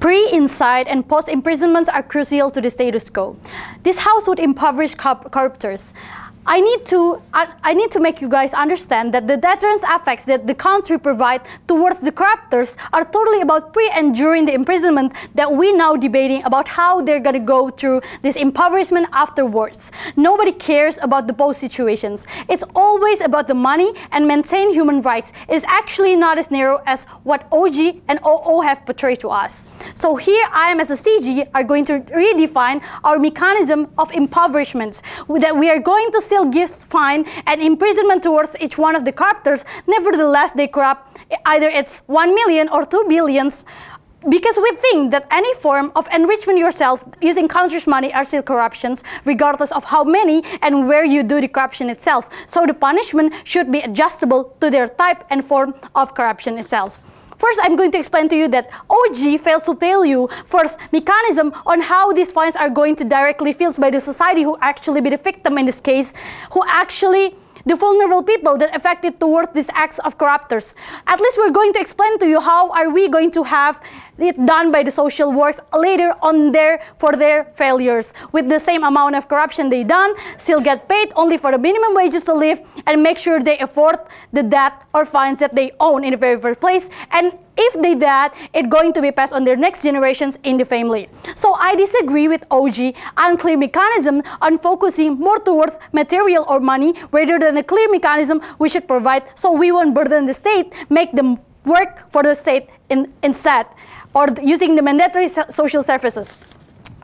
Pre, inside, and post-imprisonments are crucial to the status quo. This house would impoverish corruptors. I need to make you guys understand that the deterrence effects that the country provides towards the corruptors are totally about pre and during the imprisonment that we're now debating about how they're going to go through this impoverishment afterwards. Nobody cares about the post situations. It's always about the money and maintain human rights. It's actually not as narrow as what OG and OO have portrayed to us. So here I am as a CG are going to redefine our mechanism of impoverishment, that we are going to still gives fine and imprisonment towards each one of the corruptors. Nevertheless, they corrupt either it's 1 million or 2 billions, because we think that any form of enrichment yourself using country's money are still corruptions, regardless of how many and where you do the corruption itself. So the punishment should be adjustable to their type and form of corruption itself. First, I'm going to explain to you that OG fails to tell you first mechanism on how these fines are going to directly feel by the society who actually be the victim in this case, who actually the vulnerable people that affected towards these acts of corruptors. At least we're going to explain to you how are we going to have it done by the social works later on for their failures. With the same amount of corruption they done, still get paid only for the minimum wages to live and make sure they afford the debt or fines that they own in the very first place. And if they that, it's going to be passed on their next generations in the family. So I disagree with OG unclear mechanism on focusing more towards material or money rather than a clear mechanism we should provide so we won't burden the state, make them work for the state instead, or using the mandatory social services.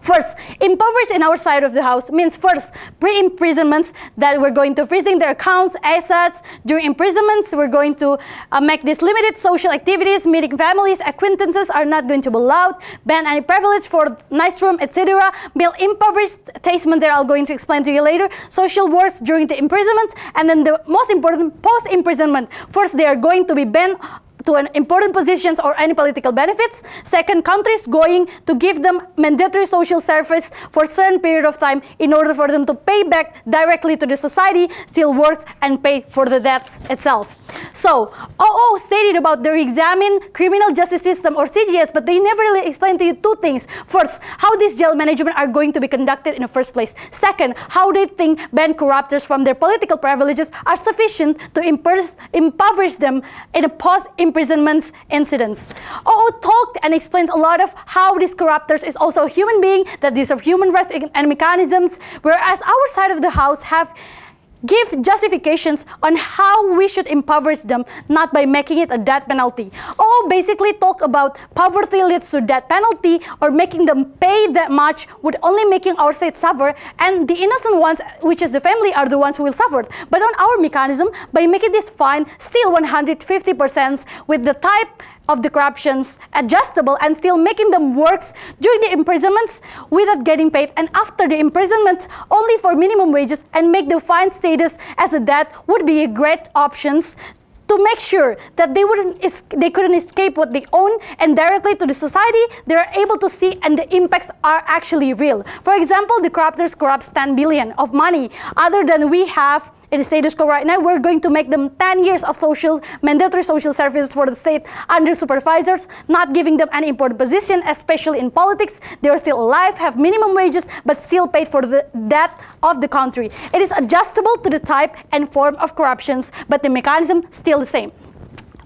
First, impoverished in our side of the house means first, pre-imprisonments that we're going to freezing their accounts, assets. During imprisonments, we're going to make these limited social activities, meeting families, acquaintances are not going to be allowed, ban any privilege for nice room, etc. Build impoverished tastement that I'm going to explain to you later. Social works during the imprisonment, and then the most important, post-imprisonment. First, they are going to be banned to an important positions or any political benefits. Second, countries going to give them mandatory social service for a certain period of time in order for them to pay back directly to the society, still works and pay for the debts itself. So, OO stated about the re-examine criminal justice system or CGS, but they never really explained to you two things. First, how this jail management are going to be conducted in the first place. Second, how they think ban corruptors from their political privileges are sufficient to impoverish them in a post-imprisonment incidents. OO talked and explains a lot of how these corruptors is also a human being, that these are human rights and mechanisms, whereas our side of the house have give justifications on how we should impoverish them, not by making it a death penalty. Or basically talk about poverty leads to death penalty, or making them pay that much would only making our state suffer, and the innocent ones, which is the family, are the ones who will suffer. But on our mechanism, by making this fine still 150% with the type of the corruptions adjustable and still making them works during the imprisonments without getting paid, and after the imprisonment only for minimum wages, and make the fine status as a debt would be a great options to make sure that they couldn't escape what they own, and directly to the society they are able to see and the impacts are actually real. For example, the corruptors corrupt 10 billion of money other than we have in the status quo right now. We're going to make them 10 years of mandatory social services for the state under supervisors, not giving them any important position, especially in politics. They are still alive, have minimum wages, but still paid for the debt of the country. It is adjustable to the type and form of corruptions, but the mechanism still the same.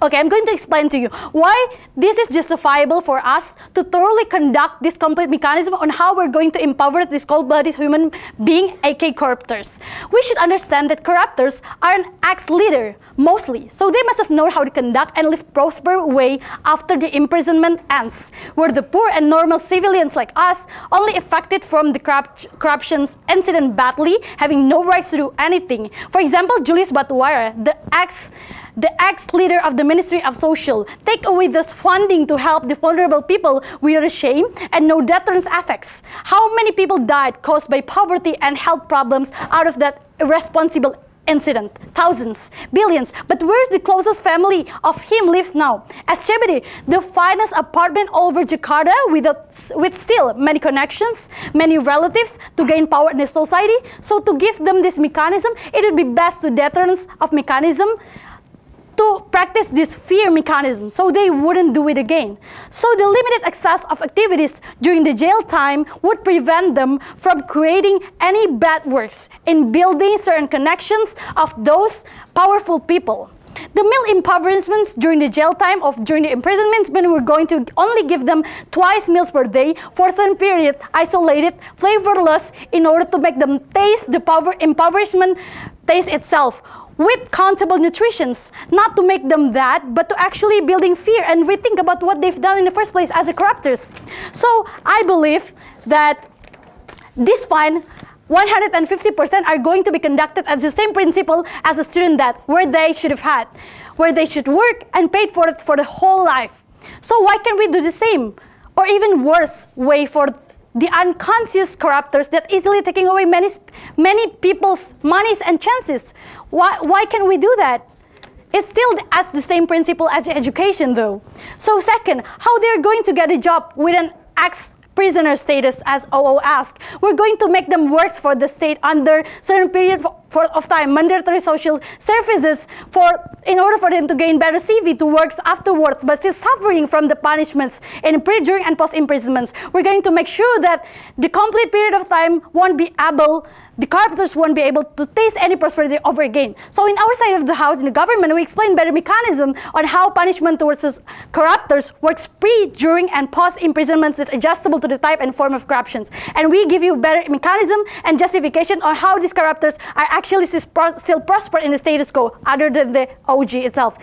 Okay, I'm going to explain to you why this is justifiable for us to thoroughly conduct this complete mechanism on how we're going to empower this cold-blooded human being, aka corruptors. We should understand that corruptors are an ex-leader, mostly, so they must have known how to conduct and live prosper way after the imprisonment ends, where the poor and normal civilians like us, only affected from the corruptions incident badly, having no rights to do anything. For example, Julius Batuara, the ex-leader of the Ministry of Social, take away this funding to help the vulnerable people without shame and no deterrence effects. How many people died caused by poverty and health problems out of that irresponsible incident? Thousands, billions. But where's the closest family of him lives now? SCBD, the finest apartment all over Jakarta with still many connections, many relatives to gain power in the society. So to give them this mechanism, it would be best to deterrence of mechanism to to practice this fear mechanism so they wouldn't do it again. So the limited access of activities during the jail time would prevent them from creating any bad works in building certain connections of those powerful people. The meal impoverishments during the jail time during the imprisonments, when we're going to only give them twice meals per day for a certain period, isolated, flavorless, in order to make them taste the impoverishment taste itself, with countable nutritions, not to make them that, but to actually building fear and rethink about what they've done in the first place as a corruptors. So I believe that this fine, 150% are going to be conducted as the same principle as a student debt, where they should have had, where they should work and paid for it for the whole life. So why can't we do the same, or even worse way for the unconscious corruptors that easily taking away many people's monies and chances? Why can't we do that? It's still as the same principle as education though. So second, how they're going to get a job with an ex-prisoner status, as OO asked. We're going to make them work for the state under certain period of time, mandatory social services, in order for them to gain better CV to work afterwards, but still suffering from the punishments in during and post imprisonments. We're going to make sure that the complete period of time won't be able, the corruptors won't be able to taste any prosperity over again. So in our side of the house, in the government, we explain better mechanism on how punishment towards corruptors works pre, during, and post imprisonments that's adjustable to the type and form of corruptions. And we give you better mechanism and justification on how these corruptors are actually still prosper in the status quo, other than the OG itself.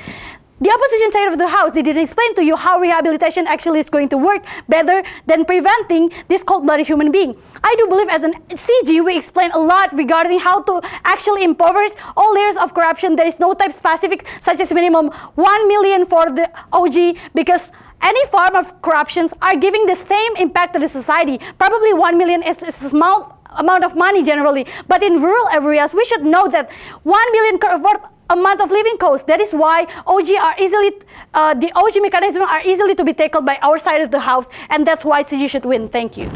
The opposition side of the house, they didn't explain to you how rehabilitation actually is going to work better than preventing this cold-blooded human being. I do believe as an CG, we explain a lot regarding how to actually impoverish all layers of corruption. There is no type specific, such as minimum 1 million for the OG, because any form of corruptions are giving the same impact to the society. Probably 1 million is a small amount of money generally, but in rural areas, we should know that 1 million worth a month of living costs. That is why the OG mechanism are easily to be tackled by our side of the house, and that's why CG should win. Thank you.